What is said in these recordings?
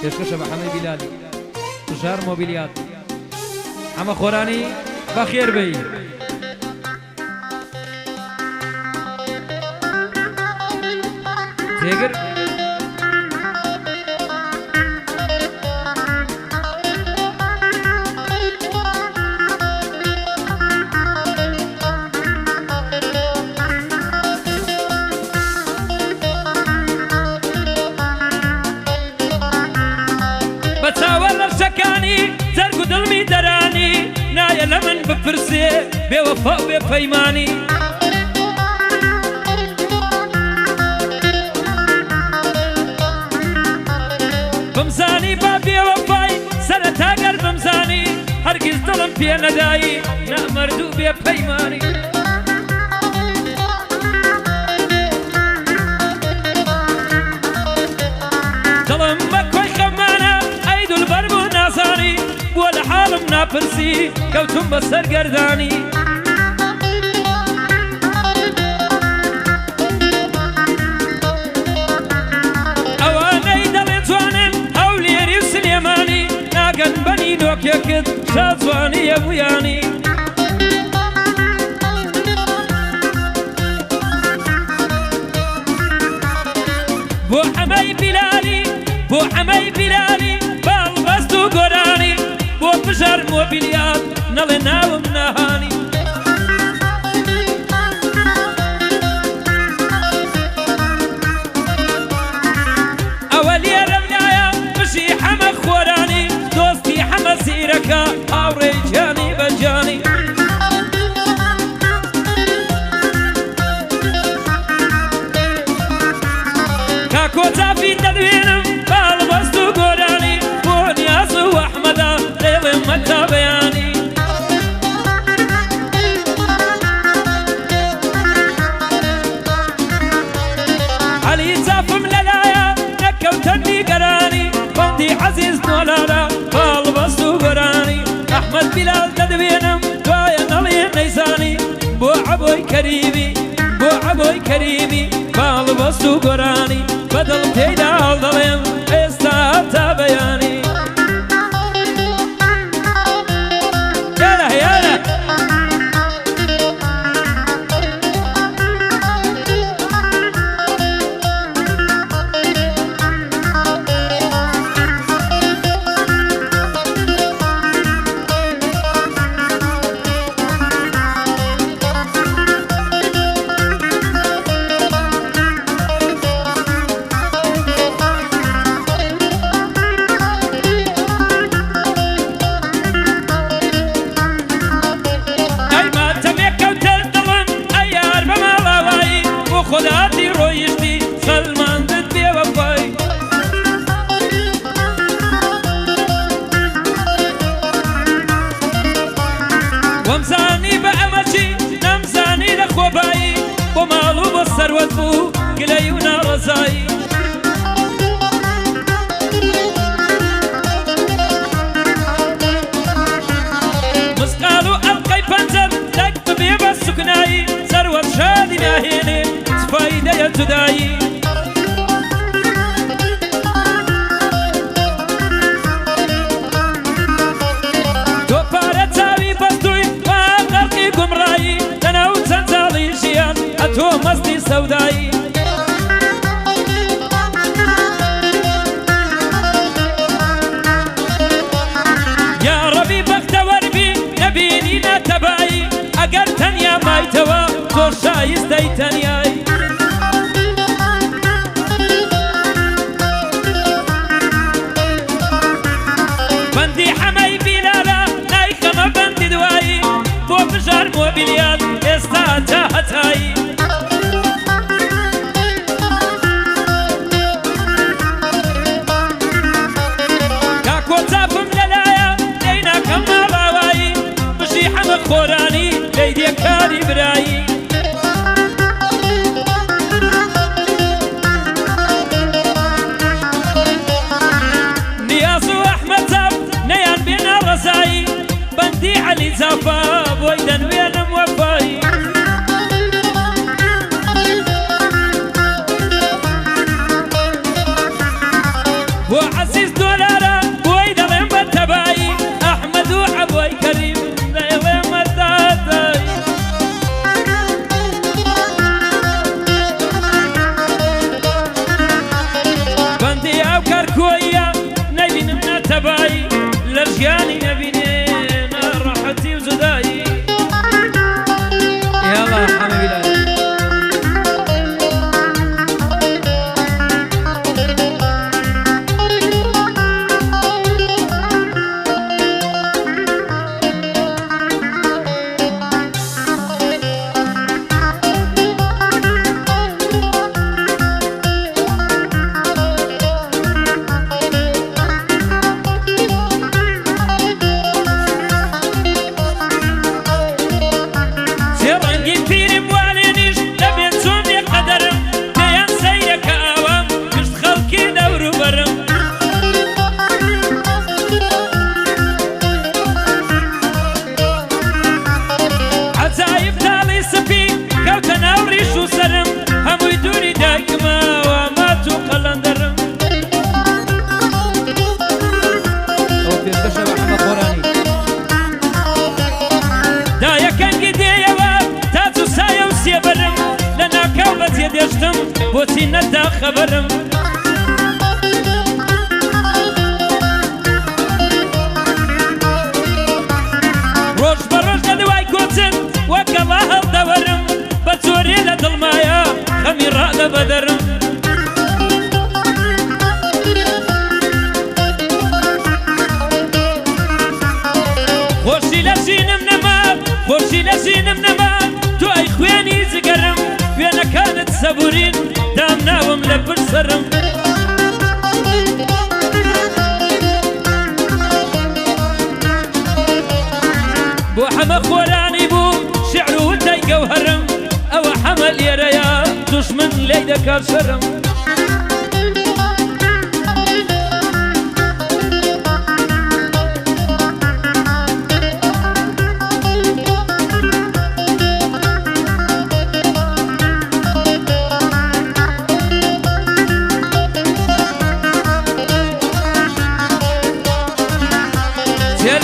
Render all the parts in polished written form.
پێشکەشە بە حەمەی بیلالی تژار مۆبیلیات حەمە خۆرانی بەخێر بی تێگر زرق دڵمی دەرانی نایە لە من بپرسێ بێوەفا و بێپەیمانی بمزانی با بێوەفای سەرەتاگەر بمزانی هەرگیز دڵم پێ نەدایی نامەرد و بێپەیمانی دڵم بە کۆی خەمانە ئەی دولبەر بوو نازانی بۆ لە حاڵم ناپرسی کەوتم بە سەرگەردانی ئەوانەی دەڵێ جوانن هەولێری و سلێمانی ناگەن بەنی نۆکێکت شازوانی هەموویانی بۆ حەمەی بیلالی بۆ حەمەی بیلالی باڵبەست و گۆرانی بۆ بژار مۆبیلیات نەڵێ ناوم ناهانی ئەوە لێرەم لایە بژی حەمە خۆرانی دۆستی حەمە زیرەکە ئاوڕێی جانی بەجانی کاکۆچافی دەدوێنم باڵبەست و گۆرانی بۆ نیاز و ئەحمەدا لێڵێ مەتا بەیانی عەلی چافم لەلایە نەکەوتە نیگەرانی بەندی عەزیز نۆلارە باڵبەست و گۆرانی ئەحمەد بیلال دەدوێنم دوایە نەڵێ نەیزانی بۆ عەبۆی کەریمی بۆ عەبۆی کەریمی باڵبەست و گۆرانی بەدڵ پێیدا هەڵدەڵێم ئێستا تا بەیانی یارە یارە خداتی ڕۆیشتی سەلماندت بێوەفای وەمزانی بە ئەمەچی نەمزانی لە خۆبایی بۆ ماڵ و بۆ سەروەت بوو گلەی و ناڕەزایی مسقال و ئەڵقەی پەنجەر دەک ببێ بە سوکنایی سەروەت شادی ناهێنێ فايدة جدايي تو پارە چاوی بەستووی وا غەرقی گومڕایی لەناو جەنجاڵی ژیان ئەتۆ مەستی سەودایی یا ڕەبی بەختەوەربی نەبینی نەتەبایی ئەگەر تەنیا مایتەوە تۆ شایستەی تەنیایی بەندی حەمەی بیلالە نایکەمە بەندی دوایی بۆ بژار مۆبیلیات ئێستا تا هەتایی کاکۆچافم لەلایە لێی ناکەم ماڵاوایی بژی حەمە خۆرانی لێی دێ کاری برایی نیاز و ئەحمەد چاپ نەیان بێنە ڕەزایی بەندی عەلی جافا بۆی دەنوێنم وەفایی بۆ عەزیز دۆلە دێشتم بۆچی نەدا خەبەرم ڕۆژ بە ڕۆژ لە دوای کۆچن وەکەڵا هەڵدەوەرم بە چۆرێ لە دڵمایە خەمی ڕادە بەدەرم خۆشی لە ژینم نەما خۆشی لە ژینم نەما تۆ ئەی خوێنی جگەرم وێنەکانت سەبورین دام ناوم لە برسەرم بۆ حەمە خۆرانی بوو شعر و وتەی گەوهەرم ئەوە حەمە لێرەیە دوژمن لێی دەکات شەرم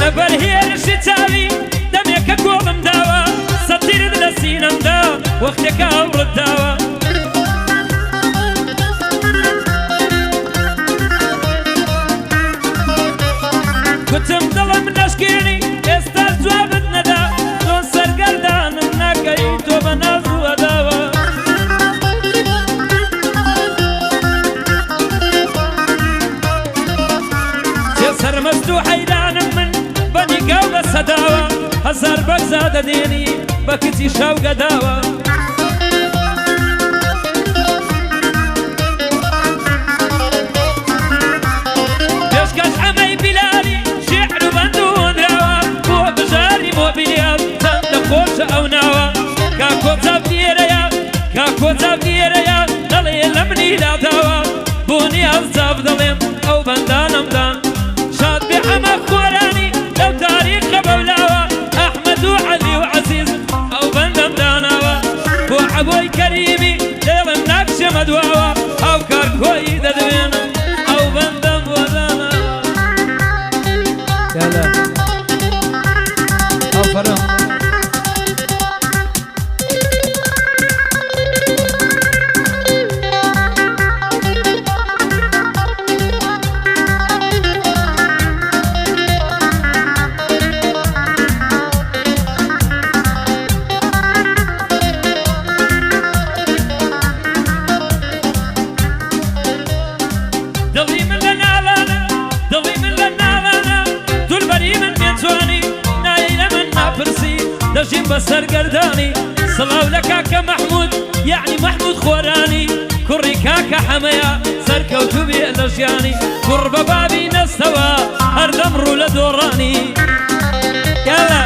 لەبەر هێرشی چاوی دەمێکە کۆڵم داوە سەتیرت لە سینەمدا وەختێکە هەوڵت داوە گوتم دڵم نەشکێنی ئێستا جوابت نەدا تۆ سەرگەردانم ناکەی تۆ بە ناز و ئەداوە چێ سەرمەست و حەیرانم من بەنیگاو بە سەداوە هەزار بەرزا دەدێنی بە کچی شاو گەداوە پێشکەش ئەمەی بیلالی شێعر و بەند و هۆنراوە بۆ بژاری مۆبیلیات چەند لە خۆشە ئەو ناوە کاکۆ چاو دیێرەیە کاکۆ چاو دیێرەیە دەڵێ لە منی لاداوە بۆ نیاز چاو دەڵێم ئەو بەندانەمدان شاد بێ ئەمە خۆرانی لەو تاریخە بەولاوە ئەحمەد و عەلی و عەزیز ئەو بەندەم داناوە بۆ عەبۆی کەریمی دێڵم ناکشێمە دواوە ئەو کار کۆی دەدوێنم ئەو بەندەم بۆ داناوە يلا أفرم دڵی من لە ناڵانە دڵی من لە ناڵانە دولبەری من بێجوانی نایی لە من ناپرسی دەژیم بە سەرگەردانی سڵاو لە کاکە مەحموود یعنی مەحموود خۆرانی کوڕی کاکە حەمەیە سەرکەوتو بێ لە ژیانی کوڕ بە بابی نەستەوە هەردەم ڕوو لە دۆڕانی یالا